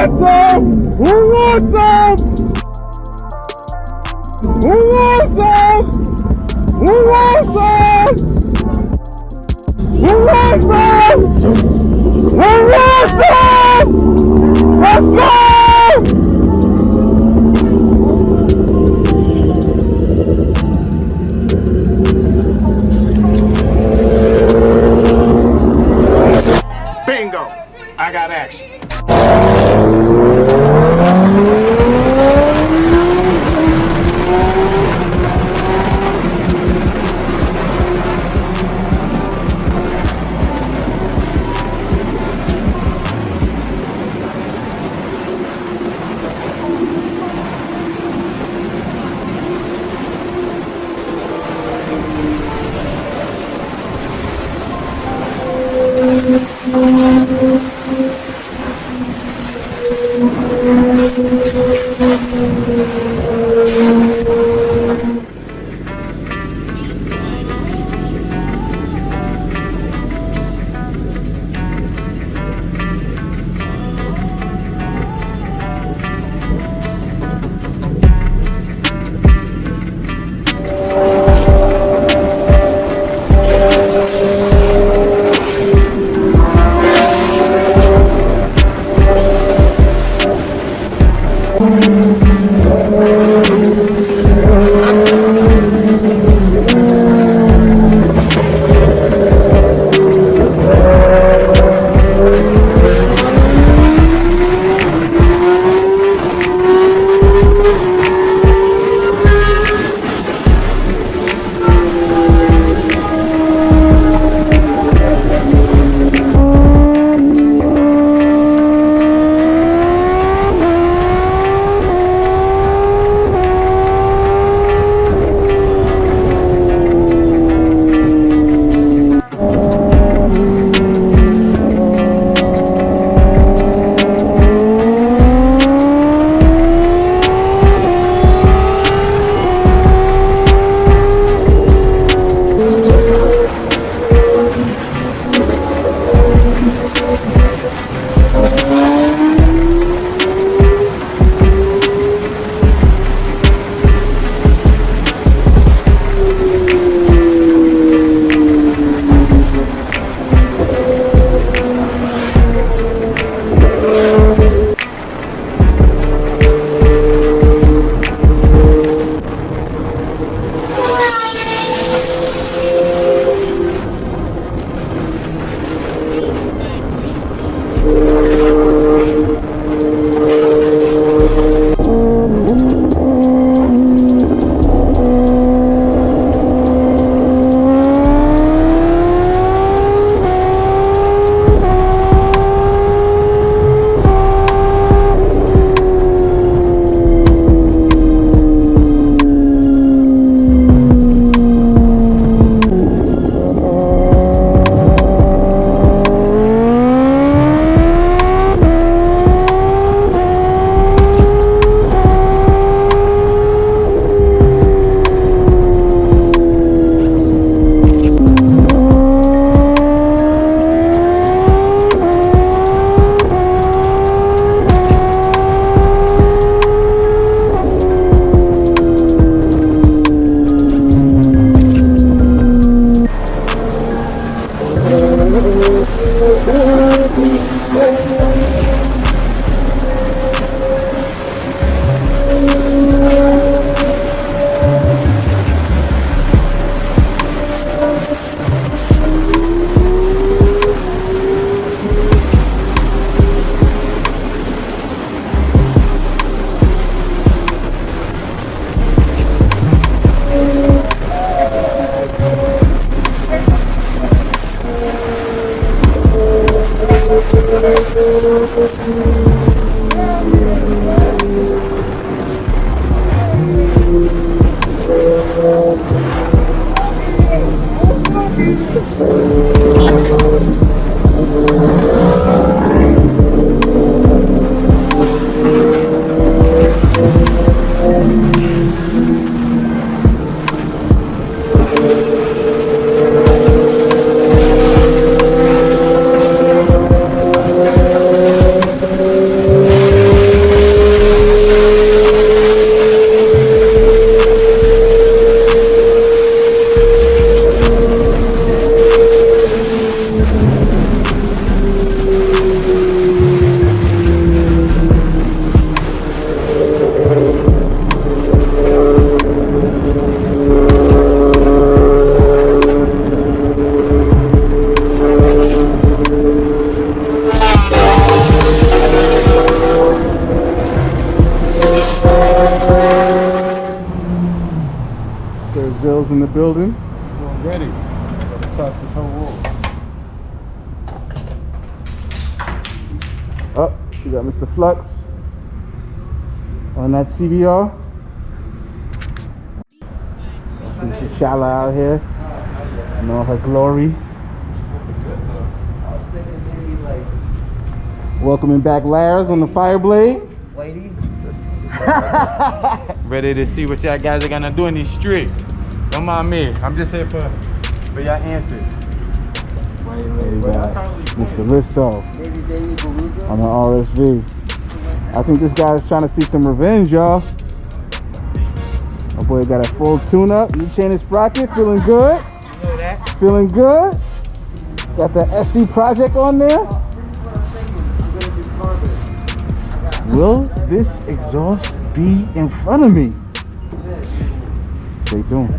wants some? Who wants some? Who wants some? Who wants some? Who wants some? Who wants some? Let's go! Bingo! I got action. Bros in the building. We're ready. Gotta top this whole wall. Oh, you got Mr. Flux on that CBR. I see T'Challa out here in all her glory. Welcoming back Lars on the Fireblade. Lady. Ready to see what y'all guys are gonna do in these streets. Don't mind me. I'm just here for y'all answers. There you got Mr. Listo on the RSV. I think this guy's trying to see some revenge, y'all. My boy got a full tune-up, new chain and sprocket, feeling good. You know that? Feeling good. Got the SC project on there. Will this exhaust be in front of me? Stay tuned.